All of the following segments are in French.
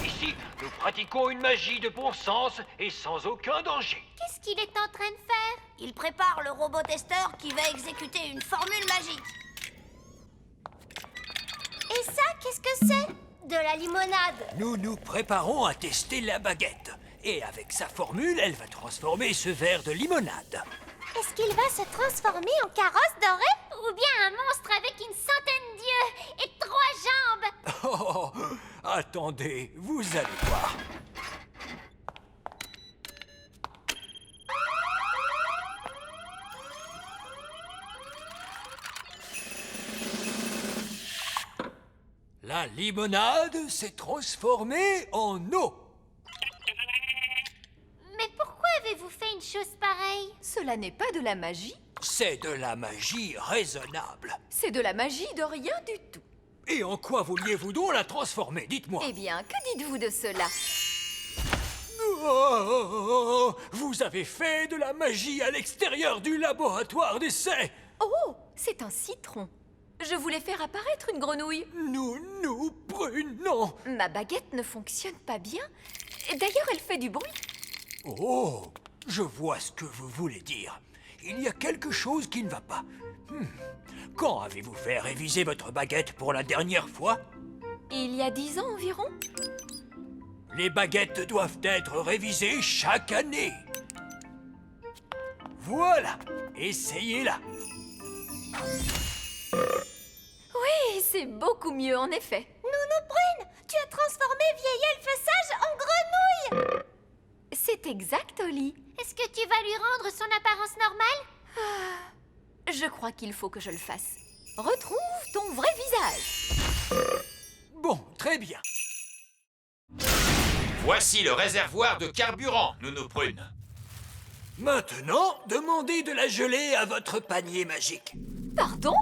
Ici, nous pratiquons une magie de bon sens et sans aucun danger. Qu'est-ce qu'il est en train de faire? Il prépare le robot testeur qui va exécuter une formule magique. Et ça, qu'est-ce que c'est? De la limonade. Nous nous préparons à tester la baguette. Et avec sa formule, elle va transformer ce verre de limonade. Est-ce qu'il va se transformer en carrosse dorée? Ou bien un monstre avec une centaine d'yeux et 3 jambes? Oh, attendez, vous allez voir. La limonade s'est transformée en eau. Mais pourquoi avez-vous fait une chose pareille? Cela n'est pas de la magie, C'est de la magie raisonnable. c'est de la magie de rien du tout. Et en quoi vouliez-vous donc la transformer? Dites-moi. Eh bien, que dites-vous de cela? Oh, vous avez fait de la magie à l'extérieur du laboratoire d'essai. Oh, c'est un citron. Je voulais faire apparaître une grenouille. Nous prenons. Ma baguette ne fonctionne pas bien. D'ailleurs, elle fait du bruit. Oh, je vois ce que vous voulez dire. Il y a quelque chose qui ne va pas. Quand avez-vous fait réviser votre baguette pour la dernière fois? Il y a 10 ans environ. Les baguettes doivent être révisées chaque année. Voilà, essayez-la. Oui, c'est beaucoup mieux en effet. Nounou Brune, tu as transformé vieil elfe sage en grenouille! C'est exact, Oli. Est-ce que tu vas lui rendre son apparence normale? Je crois qu'il faut que je le fasse. Retrouve ton vrai visage. Bon, très bien. Voici le réservoir de carburant, Nounou Prune. Maintenant, demandez de la gelée à votre panier magique. Pardon?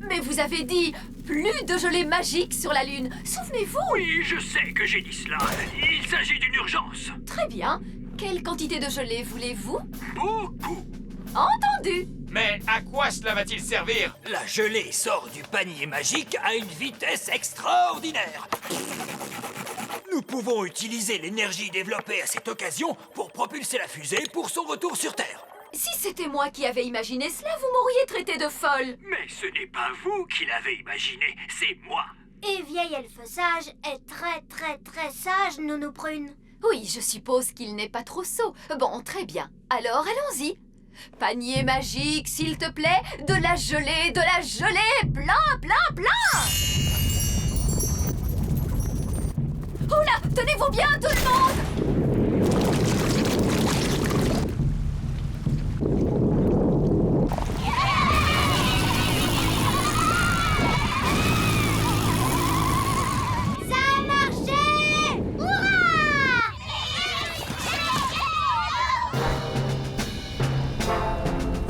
Mais vous avez dit plus de gelée magique sur la Lune. Souvenez-vous? Oui, je sais que j'ai dit cela. Il s'agit d'une urgence. Très bien. Quelle quantité de gelée voulez-vous? Beaucoup. Entendu. Mais à quoi cela va-t-il servir? La gelée sort du panier magique à une vitesse extraordinaire. Nous pouvons utiliser l'énergie développée à cette occasion pour propulser la fusée pour son retour sur Terre. Si c'était moi qui avais imaginé cela, vous m'auriez traité de folle. Mais ce n'est pas vous qui l'avez imaginé, c'est moi. Et vieil elfe sage est très sage, Nounou Prune. Oui, je suppose qu'il n'est pas trop sot. Bon, très bien. Alors, allons-y. Panier magique, s'il te plaît. De la gelée, plein. Oula, tenez-vous bien, tout le monde! Ça a marché! Hurrah!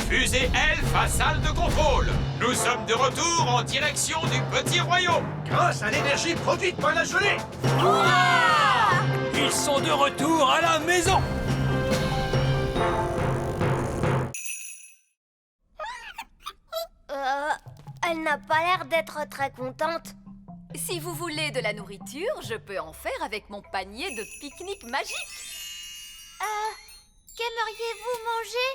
Fusée Elfe à salle de contrôle. Nous sommes de retour en direction du petit royaume. Grâce à l'énergie produite par la gelée. Ils sont de retour à la maison. Elle n'a pas l'air d'être très contente. Si vous voulez de la nourriture, je peux en faire avec mon panier de pique-nique magique. Qu'aimeriez-vous manger?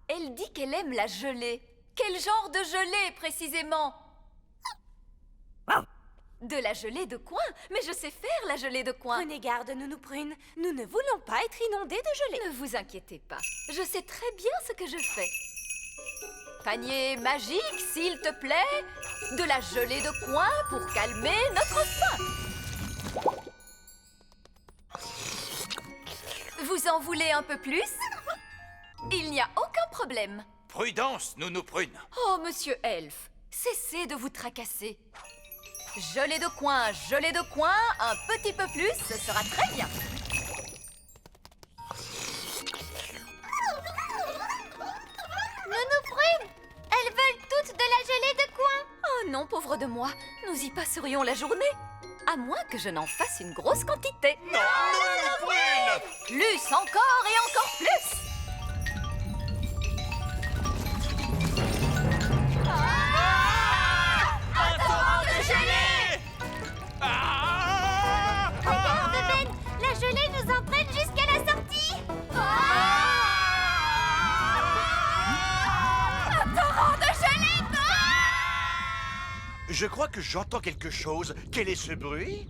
Elle dit qu'elle aime la gelée. Quel genre de gelée, précisément? De la gelée de coin? Mais je sais faire la gelée de coin. Prenez garde, Nounou Prune. Nous ne voulons pas être inondés de gelée. Ne vous inquiétez pas. Je sais très bien ce que je fais. Panier magique, s'il te plaît. De la gelée de coin pour calmer notre faim. Vous en voulez un peu plus? Il n'y a aucun problème. Prudence, Nounou Prune. Oh, monsieur Elfe, cessez de vous tracasser. Gelée de coin, un petit peu plus, ce sera très bien. Nounou Prune, elles veulent toutes de la gelée de coin. Oh non, pauvre de moi, nous y passerions la journée. À moins que je n'en fasse une grosse quantité. Non, Nounou Prune! Plus encore et encore plus. Un torrent de gelée! Je crois que j'entends quelque chose. Quel est ce bruit?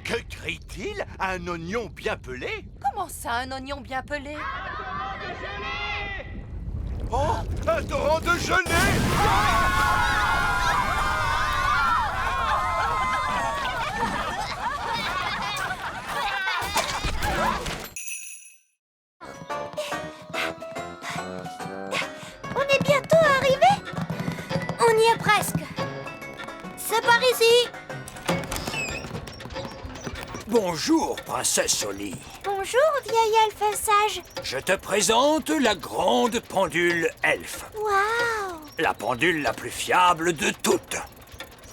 Que crie-t-il? Un oignon bien pelé? Comment ça, un oignon bien pelé? Oh, un torrent de gelée! On est bientôt arrivé? On y est presque. C'est par ici. Bonjour, princesse Oli. Bonjour, vieil elfe sage. Je te présente la grande pendule elfe. Waouh! La pendule la plus fiable de toutes.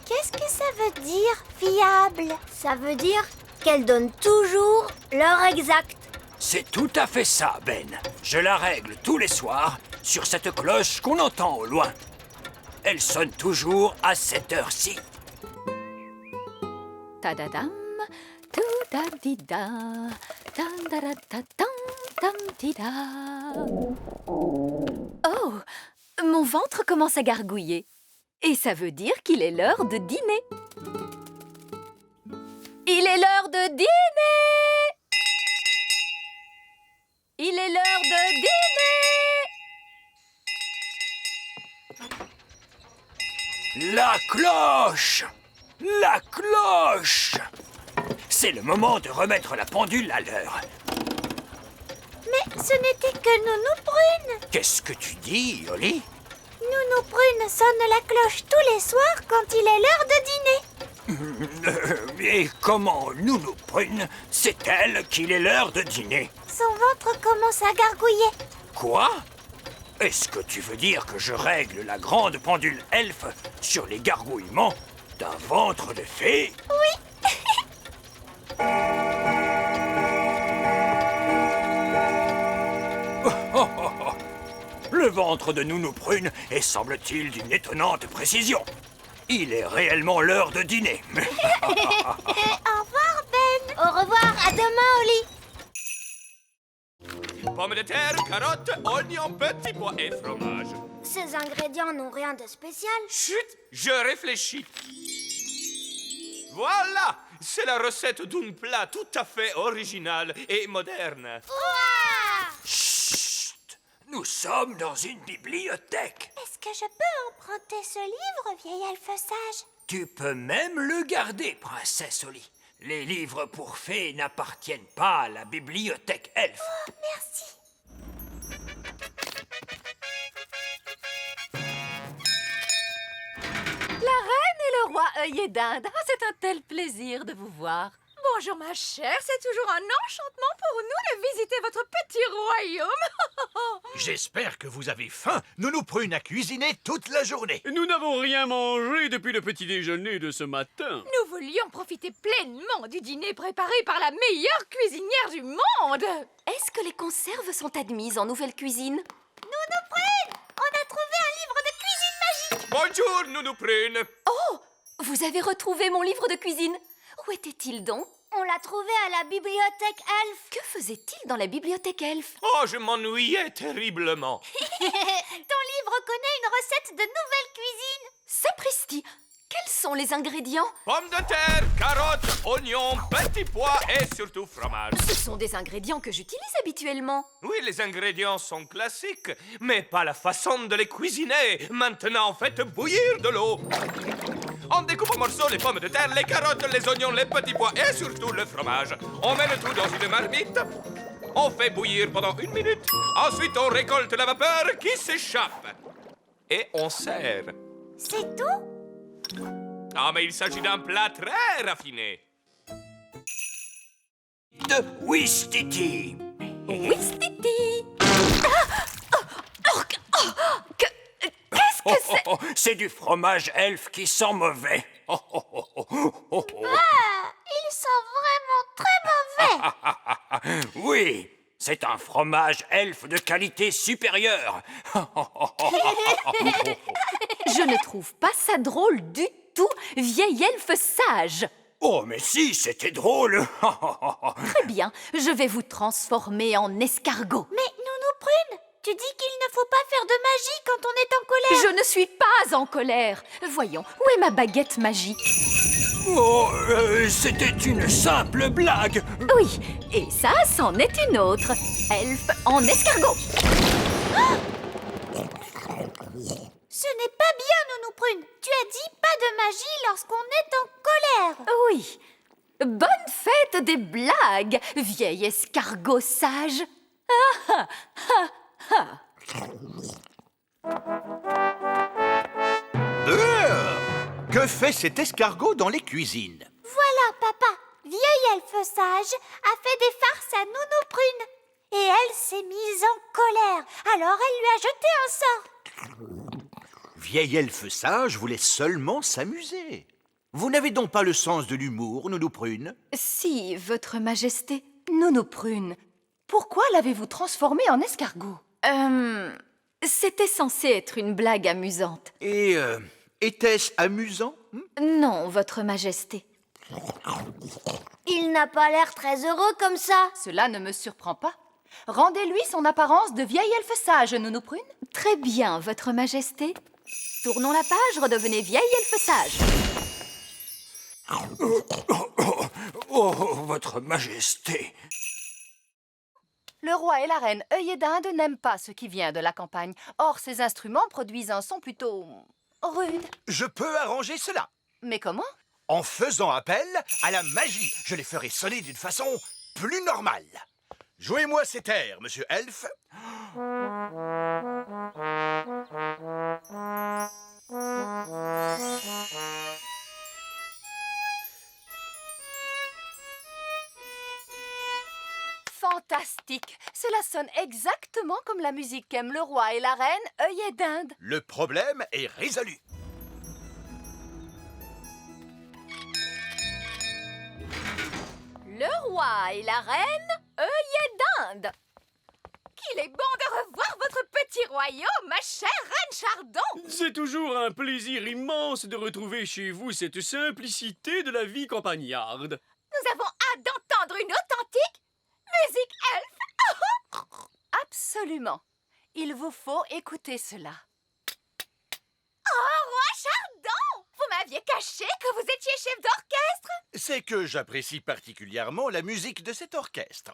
Qu'est-ce que ça veut dire, fiable? Ça veut dire qu'elle donne toujours l'heure exacte. C'est tout à fait ça, Ben. Je la règle tous les soirs sur cette cloche qu'on entend au loin. Elle sonne toujours à cette heure-ci. Tadadam, tout-da-di-da, tam-da-da-da-tam, tam-di-da. Oh, mon ventre commence à gargouiller. Et ça veut dire qu'il est l'heure de dîner. Il est l'heure de dîner! Il est l'heure de dîner! La cloche! La cloche! C'est le moment de remettre la pendule à l'heure. Mais ce n'était que Nounou Brune. Qu'est-ce que tu dis, Oli? Nounou Brune sonne la cloche tous les soirs quand il est l'heure de dîner. Et comment Nounou Prune sait-elle qu'il est l'heure de dîner? Son ventre commence à gargouiller. Quoi? Est-ce que tu veux dire que je règle la grande pendule elfe sur les gargouillements d'un ventre de fée? Oui. Le ventre de Nounou Prune est, semble-t-il, d'une étonnante précision. Il est réellement l'heure de dîner. Au revoir, Ben. Au revoir, à demain, Oli. Pommes de terre, carottes, oignons, petits pois et fromage. Ces ingrédients n'ont rien de spécial. Chut, je réfléchis. Voilà, c'est la recette d'un plat tout à fait original et moderne. Chut! Nous sommes dans une bibliothèque. Est-ce que je peux emprunter ce livre, vieil elfe sage? Tu peux même le garder, princesse Oli. Les livres pour fées n'appartiennent pas à la bibliothèque elfe. Oh, merci. La reine et le roi œillet d'Inde. Ah, c'est un tel plaisir de vous voir. Bonjour ma chère, c'est toujours un enchantement pour nous de visiter votre petit royaume. J'espère que vous avez faim. Nounou Prune a cuisiné toute la journée. Nous n'avons rien mangé depuis le petit déjeuner de ce matin. Nous voulions profiter pleinement du dîner préparé par la meilleure cuisinière du monde. Est-ce que les conserves sont admises en nouvelle cuisine? Nounou Prune, on a trouvé un livre de cuisine magique. Bonjour, Nounou Prune. Oh, vous avez retrouvé mon livre de cuisine. Où était-il donc? On l'a trouvé à la bibliothèque elfe. Que faisait-il dans la bibliothèque elfe? Oh, je m'ennuyais terriblement. Ton livre connaît une recette de nouvelle cuisine. Sapristi! Quels sont les ingrédients? Pommes de terre, carottes, oignons, petits pois et surtout fromage. Ce sont des ingrédients que j'utilise habituellement. Oui, les ingrédients sont classiques, mais pas la façon de les cuisiner. Maintenant, faites bouillir de l'eau. On découpe en morceaux les pommes de terre, les carottes, les oignons, les petits pois et surtout le fromage. On met le tout dans une marmite. On fait bouillir pendant 1 minute. Ensuite, on récolte la vapeur qui s'échappe. Et on sert. C'est tout? Ah, mais il s'agit d'un plat très raffiné. De Ouistiti. Ouistiti! Qu'est-ce que c'est? C'est du fromage elfe qui sent mauvais. Ah, il sent vraiment très mauvais. Oui, c'est un fromage elfe de qualité supérieure. Je ne trouve pas ça drôle du tout, vieil elfe sage. Oh, mais si, c'était drôle. Très bien, je vais vous transformer en escargot. Mais Nounou Prune, Tu dis qu'il ne faut pas faire de magie quand on est en colère. Je ne suis pas en colère. Voyons, où est ma baguette magique? Oh, c'était une simple blague. Oui, et ça, c'en est une autre. Elfe en escargot. Ce n'est pas bien, Nounou Prune. Tu as dit pas de magie lorsqu'on est en colère. Oui. Bonne fête des blagues, vieil escargot sage. Ah, ah, ah, Que fait cet escargot dans les cuisines? Voilà, papa. Vieil elfe sage a fait des farces à Nounou Prune. Et elle s'est mise en colère. Alors elle lui a jeté un sort. Vieil elfe sage voulait seulement s'amuser. Vous n'avez donc pas le sens de l'humour, Nounou Prune? Si, votre majesté. Nounou Prune, pourquoi l'avez-vous transformé en escargot? C'était censé être une blague amusante. Et était-ce amusant? Non, votre majesté. Il n'a pas l'air très heureux comme ça. Cela ne me surprend pas. Rendez-lui son apparence de vieil elfe sage, Nounou Prune. Très bien, votre majesté. Tournons la page, redevenez vieil elfe sage. Oh, votre majesté. Le roi et la reine œillet d'Inde n'aiment pas ce qui vient de la campagne. Or, ces instruments produisent un son plutôt rude. Je peux arranger cela. Mais comment? En faisant appel à la magie. Je les ferai sonner d'une façon plus normale. Jouez-moi cet air, monsieur Elfe. Fantastique! Cela sonne exactement comme la musique qu'aiment le roi et la reine œillet d'Inde. Le problème est résolu. Le roi et la reine œillet d'Inde. Qu'il est bon de revoir votre petit royaume, ma chère reine Chardon. C'est toujours un plaisir immense de retrouver chez vous cette simplicité de la vie campagnarde. Nous avons hâte d'entendre une authentique musique elfe. Absolument. Il vous faut écouter cela. Oh, roi Chardon! Vous m'aviez caché que vous étiez chef d'orchestre. C'est que j'apprécie particulièrement la musique de cet orchestre.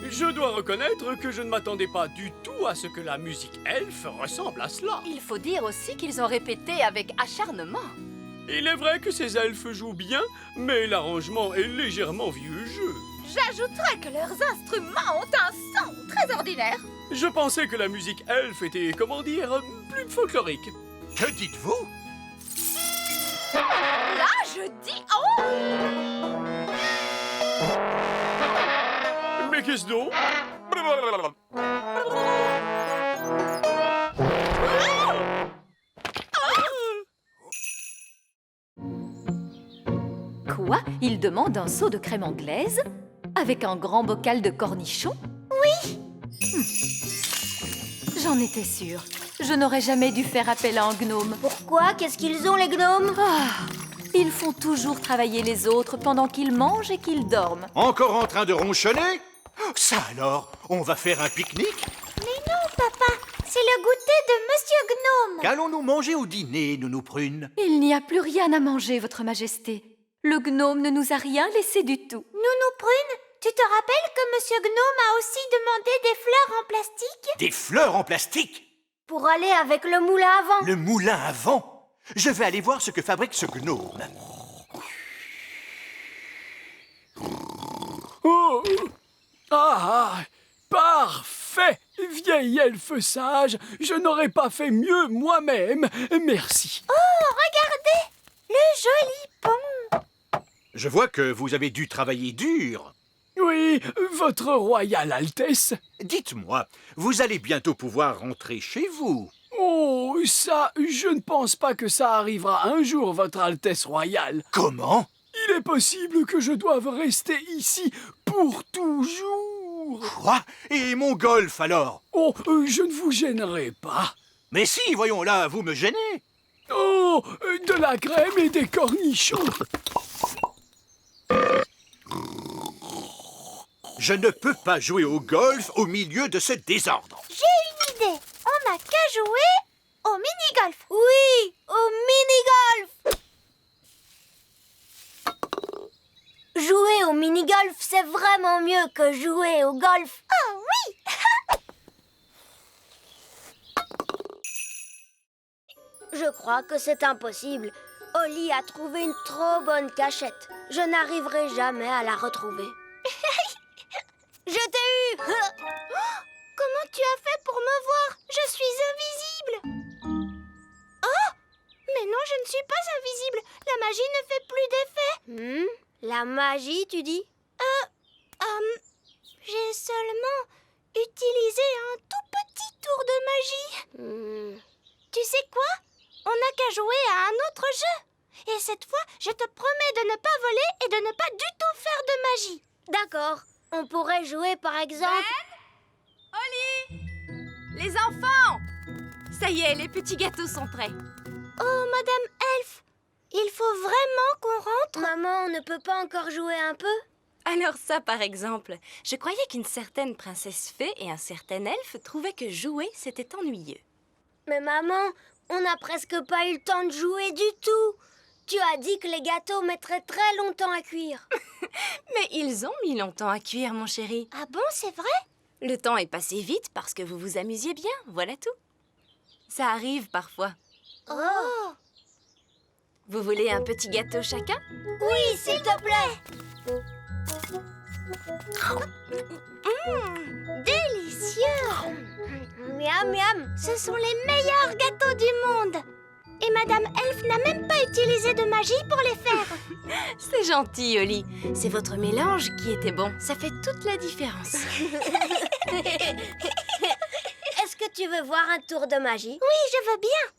Je dois reconnaître que je ne m'attendais pas du tout à ce que la musique elfe ressemble à cela. Il faut dire aussi qu'ils ont répété avec acharnement. Il est vrai que ces elfes jouent bien, mais l'arrangement est légèrement vieux jeu. J'ajouterais que leurs instruments ont un son très ordinaire. Je pensais que la musique elfe était, comment dire, plus folklorique. Que dites-vous? Là, je dis oh! Mais qu'est-ce donc? Quoi? Il demande un seau de crème anglaise? Avec un grand bocal de cornichons? Oui! J'en étais sûre. Je n'aurais jamais dû faire appel à un gnome. Pourquoi? Qu'est-ce qu'ils ont, les gnomes? Ils font toujours travailler les autres pendant qu'ils mangent et qu'ils dorment. Encore en train de ronchonner? Ça alors, on va faire un pique-nique? Mais non, papa. C'est le goûter de Monsieur Gnome. Qu'allons-nous manger au dîner, Nounou Prune? Il n'y a plus rien à manger, votre majesté. Le gnome ne nous a rien laissé du tout. Nounou Prune, tu te rappelles que Monsieur Gnome a aussi demandé des fleurs en plastique? Des fleurs en plastique? Pour aller avec le moulin à vent. Le moulin à vent? Je vais aller voir ce que fabrique ce gnome. Oh! Ah! Parfait! Vieil elfe sage, je n'aurais pas fait mieux moi-même. Merci. Oh, regardez! Le joli pont. Je vois que vous avez dû travailler dur. Oui, votre royale Altesse. Dites-moi, vous allez bientôt pouvoir rentrer chez vous. Oh, ça, je ne pense pas que ça arrivera un jour, votre Altesse royale. Comment? Il est possible que je doive rester ici pour toujours. Quoi? Et mon golf alors? Oh, je ne vous gênerai pas. Mais si, voyons là, vous me gênez. Oh, de la crème et des cornichons. Je ne peux pas jouer au golf au milieu de ce désordre. J'ai une idée. On n'a qu'à jouer au mini-golf. Oui, au mini-golf. Jouer au mini-golf, c'est vraiment mieux que jouer au golf. Oh oui. Je crois que c'est impossible. Oli a trouvé une trop bonne cachette. Je n'arriverai jamais à la retrouver. Je t'ai eu. Comment tu as fait pour me voir? Je suis invisible. Oh! Mais non, je ne suis pas invisible. La magie ne fait plus d'effet. La magie, tu dis? J'ai seulement utilisé un tout petit tour de magie. Tu sais quoi? On n'a qu'à jouer à un autre jeu. Et cette fois, je te promets de ne pas voler et de ne pas du tout faire de magie. D'accord. On pourrait jouer, par exemple... Oli! Les enfants! Ça y est, les petits gâteaux sont prêts. Oh, Madame Elf, il faut vraiment qu'on rentre. Maman, on ne peut pas encore jouer un peu? Alors ça, par exemple, je croyais qu'une certaine princesse fée et un certain elfe trouvaient que jouer, c'était ennuyeux. Mais maman, on n'a presque pas eu le temps de jouer du tout. Tu as dit que les gâteaux mettraient très longtemps à cuire. Mais ils ont mis longtemps à cuire, mon chéri. Ah bon, c'est vrai? Le temps est passé vite parce que vous vous amusiez bien, voilà tout. Ça arrive parfois. Oh! Vous voulez un petit gâteau chacun? Oui, s'il te plaît. Délicieux! Miam, miam. Ce sont les meilleurs gâteaux du monde. Et Madame Elf n'a même pas utilisé de magie pour les faire. C'est gentil, Oli. C'est votre mélange qui était bon. Ça fait toute la différence. Est-ce que tu veux voir un tour de magie? Oui, je veux bien.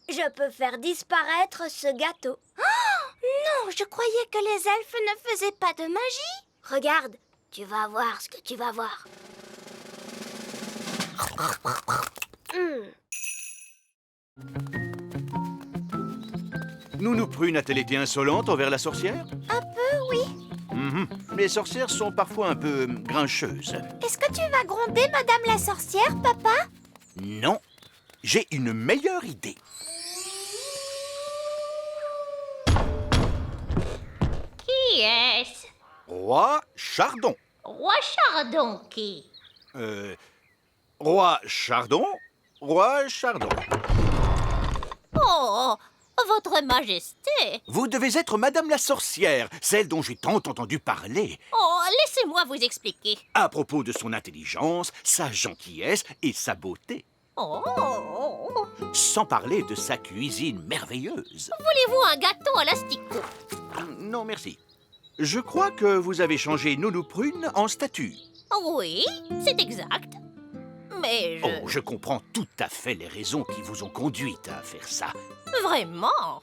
Je peux faire disparaître ce gâteau. Non, je croyais que les elfes ne faisaient pas de magie. Regarde, tu vas voir ce que tu vas voir. Nounou Prune a-t-elle été insolente envers la sorcière? Un peu, oui. Les sorcières sont parfois un peu grincheuses. Est-ce que tu vas gronder Madame la sorcière, papa? Non, j'ai une meilleure idée. Qui est-ce? Roi Chardon. Roi Chardon qui? Roi Chardon. Roi Chardon. Oh, votre majesté. Vous devez être Madame la sorcière, celle dont j'ai tant entendu parler. Oh, laissez-moi vous expliquer. À propos de son intelligence, sa gentillesse et sa beauté. Oh, Sans parler de sa cuisine merveilleuse. voulez-vous un gâteau à l'asticot? Non, merci. Je crois que vous avez changé Nounou Prune en statue. Oui, c'est exact. Mais Oh, je comprends tout à fait les raisons qui vous ont conduite à faire ça. Vraiment?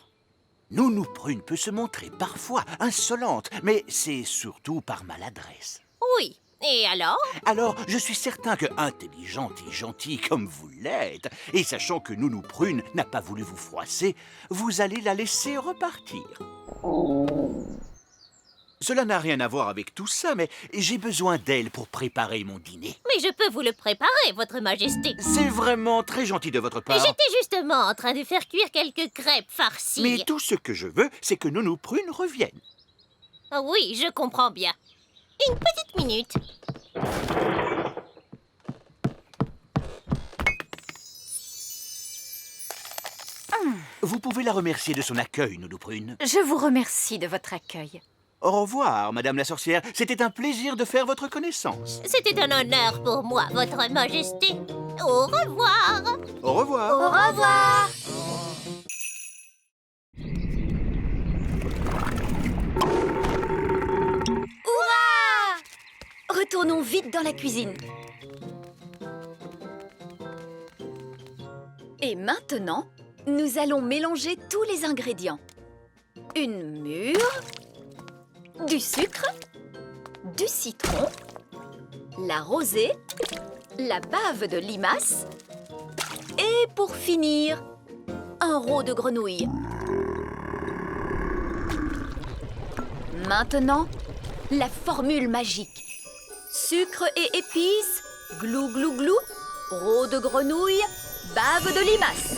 Nounou Prune peut se montrer parfois insolente, mais c'est surtout par maladresse. Oui. Et alors? Alors, je suis certain que, intelligente et gentille comme vous l'êtes, et sachant que Nounou Prune n'a pas voulu vous froisser, vous allez la laisser repartir. Cela n'a rien à voir avec tout ça, mais j'ai besoin d'elle pour préparer mon dîner. Mais je peux vous le préparer, votre majesté. C'est vraiment très gentil de votre part. J'étais justement en train de faire cuire quelques crêpes farcies. Mais tout ce que je veux, c'est que Nounou Prune revienne. Oui, je comprends bien. Une petite minute. Vous pouvez la remercier de son accueil, Nounou Prune. Je vous remercie de votre accueil. Au revoir, Madame la sorcière. C'était un plaisir de faire votre connaissance. C'était un honneur pour moi, votre majesté. Au revoir. Au revoir. Au revoir. Retournons vite dans la cuisine. Et maintenant, nous allons mélanger tous les ingrédients. Une mûre, du sucre, du citron, la rosée, la bave de limace et pour finir, un rot de grenouille. Maintenant, la formule magique. Sucre et épices, glou glou glou, rot de grenouille, bave de limace.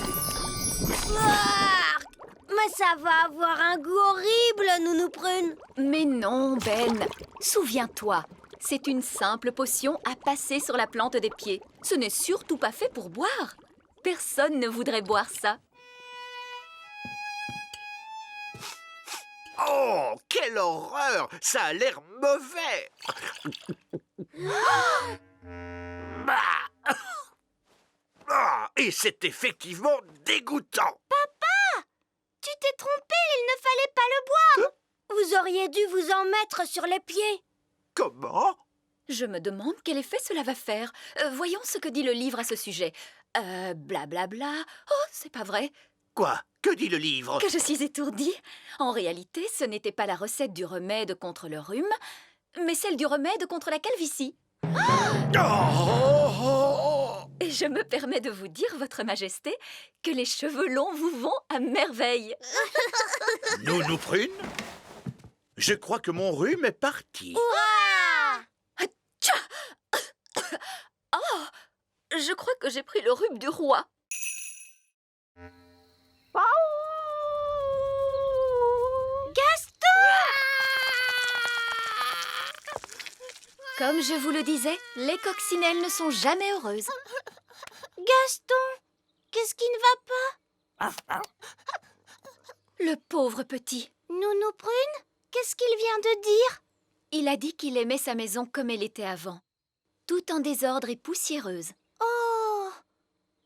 Mais ça va avoir un goût horrible, Nounou Prune. Mais non, Ben. Souviens-toi, c'est une simple potion à passer sur la plante des pieds. Ce n'est surtout pas fait pour boire. Personne ne voudrait boire ça. Oh, quelle horreur! Ça a l'air mauvais! Ah, et c'est effectivement dégoûtant! Tu t'es trompé, il ne fallait pas le boire. Vous auriez dû vous en mettre sur les pieds. Comment? Je me demande quel effet cela va faire. Voyons ce que dit le livre à ce sujet. Blablabla. Oh, c'est pas vrai. Quoi? Que dit le livre? Que je suis étourdie. En réalité, ce n'était pas la recette du remède contre le rhume, mais celle du remède contre la calvitie. Et je me permets de vous dire, Votre Majesté, que les cheveux longs vous vont à merveille. Nounou Prune? Je crois que mon rhume est parti. Oh, je crois que j'ai pris le rhume du roi. Comme je vous le disais, les coccinelles ne sont jamais heureuses. Gaston, qu'est-ce qui ne va pas? Le pauvre petit. Nounou Prune, qu'est-ce qu'il vient de dire? Il a dit qu'il aimait sa maison comme elle était avant, tout en désordre et poussiéreuse. Oh,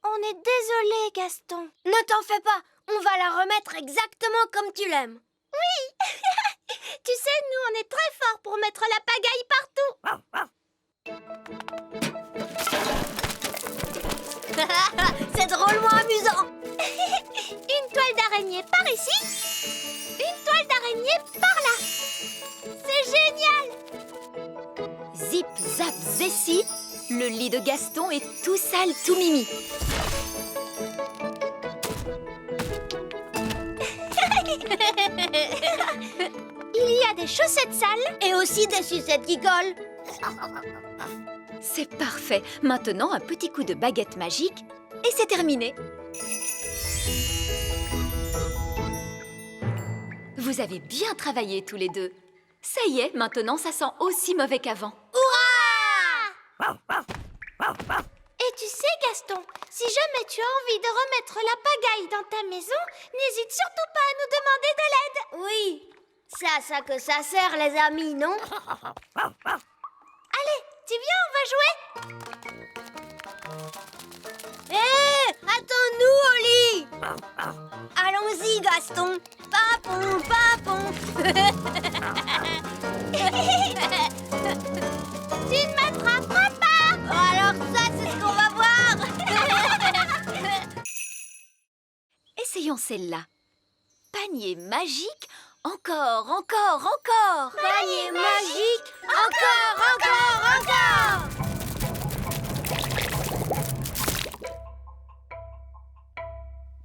on est désolé, Gaston. Ne t'en fais pas, on va la remettre exactement comme tu l'aimes. Tu sais, nous, on est très forts pour mettre la pagaille partout. C'est drôlement amusant. Une toile d'araignée par ici, une toile d'araignée par là. C'est génial. Zip, zap, zessi, le lit de Gaston est tout sale, tout mimi. Il y a des chaussettes sales. Et aussi des sucettes qui collent. C'est parfait. Maintenant, un petit coup de baguette magique et c'est terminé. Vous avez bien travaillé tous les deux. Ça y est, maintenant ça sent aussi mauvais qu'avant. Et tu sais, Gaston, si jamais tu as envie de remettre la pagaille dans ta maison, n'hésite surtout pas à nous demander de l'aide. Oui, c'est à ça que ça sert, les amis, non? Allez, tu viens, on va jouer. Hé, attends-nous, Oli. Allons-y, Gaston. Papon, papon. Tu ne m'attraperas pas. Alors ça, c'est ce qu'on va voir. Essayons celle-là. Panier magique, encore, encore, encore. Panier magique, encore, encore, encore.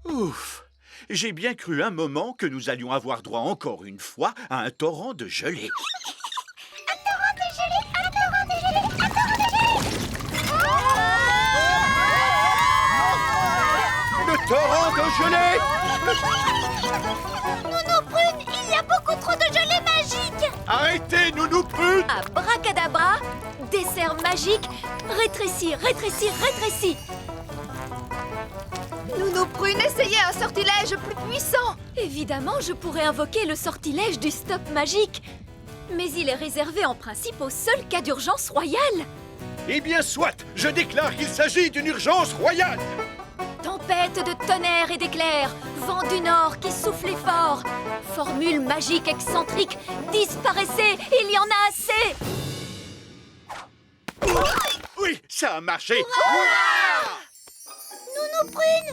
Ouf! J'ai bien cru un moment que nous allions avoir droit encore une fois à un torrent de gelée. Un torrent de gelée, un torrent de gelée, un torrent de gelée. Le torrent de gelée! Nounou Prune, il y a beaucoup trop de gelée magique. Arrêtez, Nounou Prune! Abracadabra, dessert magique, rétrécis, rétrécis, rétrécis. Nounou Prune, essayez un sortilège plus puissant. Évidemment, je pourrais invoquer le sortilège du stop magique. Mais il est réservé en principe au seul cas d'urgence royale. Eh bien, soit! Je déclare qu'il s'agit d'une urgence royale! Tempête de tonnerre et d'éclairs, vent du nord qui soufflait fort. Formule magique excentrique, disparaissez, il y en a assez. Oui, ça a marché! Nounou Prune,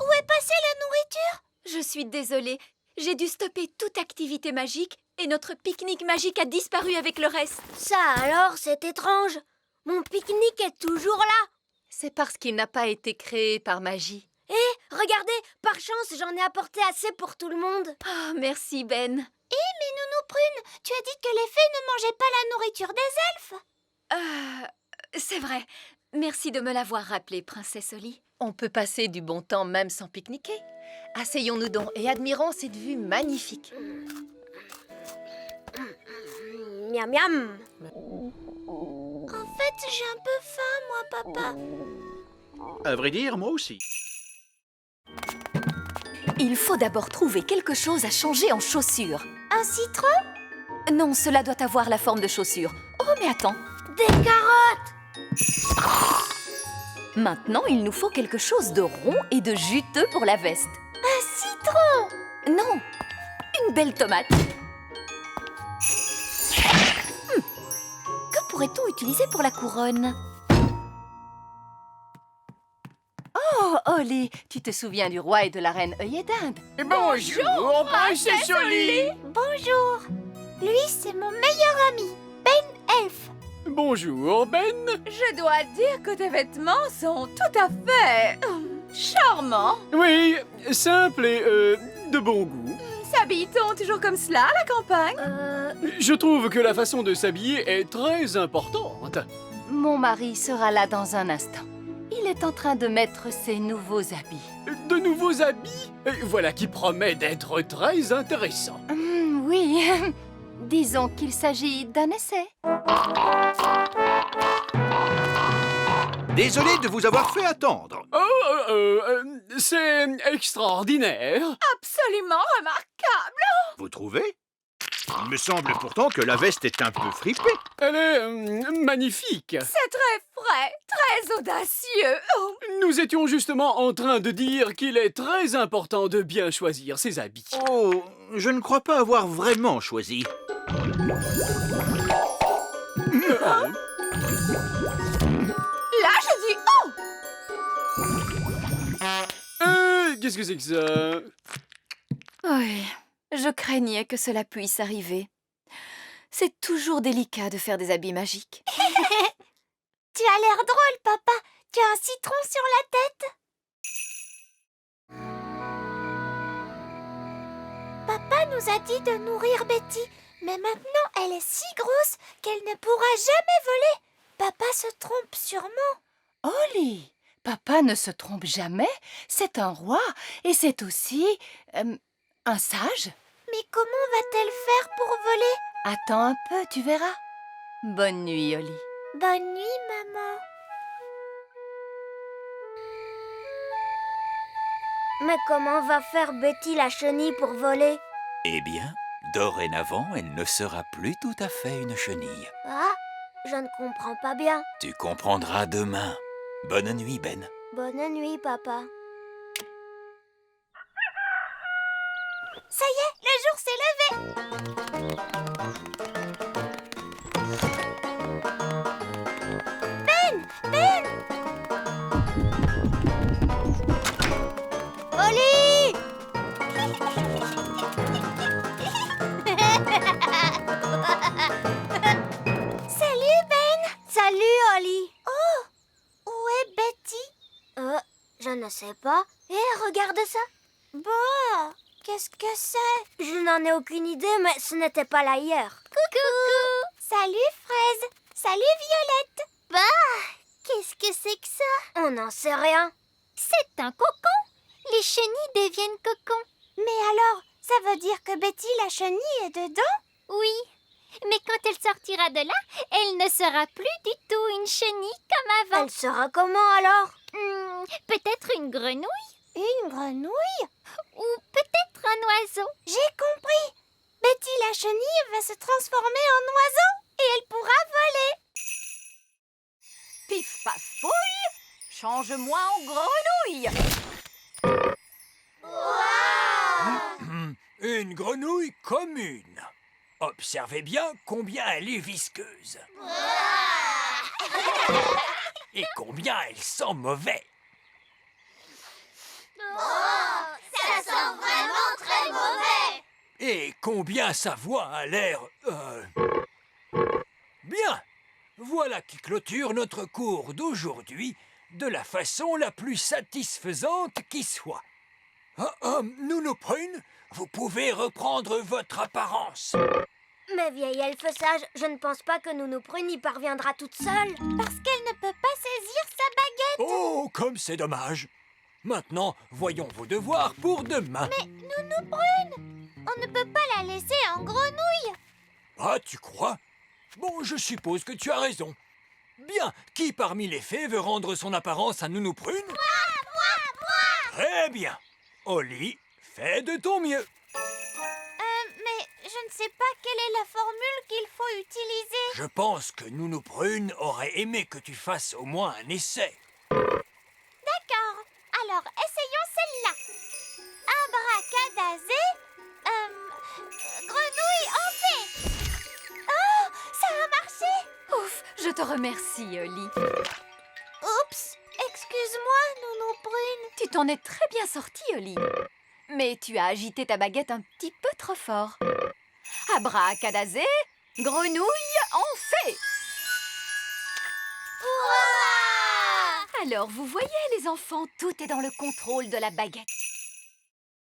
où est passée la nourriture? Je suis désolée, j'ai dû stopper toute activité magique et notre pique-nique magique a disparu avec le reste. Ça alors, c'est étrange. Mon pique-nique est toujours là. C'est parce qu'il n'a pas été créé par magie. Hé, Regardez, par chance, j'en ai apporté assez pour tout le monde. Oh, merci, Ben. Mais Nounou Prune, tu as dit que les fées ne mangeaient pas la nourriture des elfes. C'est vrai. Merci de me l'avoir rappelé, Princesse Oli. On peut passer du bon temps même sans pique-niquer. Asseyons-nous donc et admirons cette vue magnifique. Miam miam. En fait, j'ai un peu faim, moi, papa. À vrai dire, moi aussi. Il faut d'abord trouver quelque chose à changer en chaussures. Un citron? Non, cela doit avoir la forme de chaussures. Oh, mais attends. Des carottes. Maintenant, il nous faut quelque chose de rond et de juteux pour la veste. Un citron! Non, une belle tomate. Que pourrait-on utiliser pour la couronne? Oh, Oli, tu te souviens du roi et de la reine œillet d'Inde? Bonjour, princesse Oli. Bonjour. Lui, c'est mon meilleur ami, Ben Elf. Bonjour, Ben. Je dois dire que tes vêtements sont tout à fait charmants. Oui, simple et de bon goût. S'habille-t-on toujours comme cela à la campagne? Je trouve que la façon de s'habiller est très importante. Mon mari sera là dans un instant. Il est en train de mettre ses nouveaux habits. De nouveaux habits? Voilà qui promet d'être très intéressant. Oui, disons qu'il s'agit d'un essai. Désolé de vous avoir fait attendre. C'est extraordinaire. Absolument remarquable. Vous trouvez? Il me semble pourtant que la veste est un peu fripée. Elle est magnifique. C'est très frais, très audacieux. Oh. Nous étions justement en train de dire qu'il est très important de bien choisir ses habits. Oh, je ne crois pas avoir vraiment choisi. Là, je dis oh! Qu'est-ce que c'est que ça? Oui, je craignais que cela puisse arriver. C'est toujours délicat de faire des habits magiques. Tu as l'air drôle, papa. Tu as un citron sur la tête. Papa nous a dit de nourrir Betty, mais maintenant elle est si grosse qu'elle ne pourra jamais voler. Papa se trompe sûrement. Oli, papa ne se trompe jamais. C'est un roi et c'est aussi un sage. Mais comment va-t-elle faire pour voler? Attends un peu, tu verras. Bonne nuit, Oli. Bonne nuit, maman. Mais comment va faire Betty la chenille pour voler? Eh bien, dorénavant, elle ne sera plus tout à fait une chenille. Ah, je ne comprends pas bien. Tu comprendras demain. Bonne nuit, Ben. Bonne nuit, papa. Ça y est, le jour s'est levé. Ben! Oli! Salut, Ben! Salut, Oli. Oh! Où est Betty? Je ne sais pas. Regarde ça. Bah! Qu'est-ce que c'est? Je n'en ai aucune idée, mais ce n'était pas là hier. Coucou! Salut, Fraise! Salut, Violette! Bah, qu'est-ce que c'est que ça? On n'en sait rien. C'est un cocon. Les chenilles deviennent cocons. Mais alors, ça veut dire que Betty la chenille est dedans? Oui, mais quand elle sortira de là, elle ne sera plus du tout une chenille comme avant. Elle sera comment alors? Peut-être une grenouille? Une grenouille? Ou peut-être un oiseau? J'ai compris! Betty la chenille va se transformer en oiseau et elle pourra voler! Pif paf pouille, change-moi en grenouille. Une grenouille commune. Observez bien combien elle est visqueuse. Et combien elle sent mauvais. Ça sent vraiment très mauvais! Et combien sa voix a l'air... Bien. Voilà qui clôture notre cours d'aujourd'hui. de la façon la plus satisfaisante qui soit. Nounou Prune, vous pouvez reprendre votre apparence. Mais vieille elfe sage, je ne pense pas que Nounou Prune y parviendra toute seule. Parce qu'elle ne peut pas saisir sa baguette. Oh, comme c'est dommage. Maintenant, voyons vos devoirs pour demain. Mais Nounou Prune, on ne peut pas la laisser en grenouille. Ah, tu crois? Bon, je suppose que tu as raison. Bien, qui parmi les fées veut rendre son apparence à Nounou Prune? Moi! Très bien. Oli, fais de ton mieux. Mais je ne sais pas quelle est la formule qu'il faut utiliser. Je pense que Nounou Prune aurait aimé que tu fasses au moins un essai. D'accord, alors essayons celle-là. Abracadazé, grenouille en fée. Oh, ça a marché. Ouf, je te remercie, Oli. Oups, excuse-moi, Nounou Prune. Tu t'en es très bien sortie, Oli. Mais tu as agité ta baguette un petit peu trop fort. Abracadazé, grenouille en fée. Ouah! Alors, vous voyez, les enfants, tout est dans le contrôle de la baguette.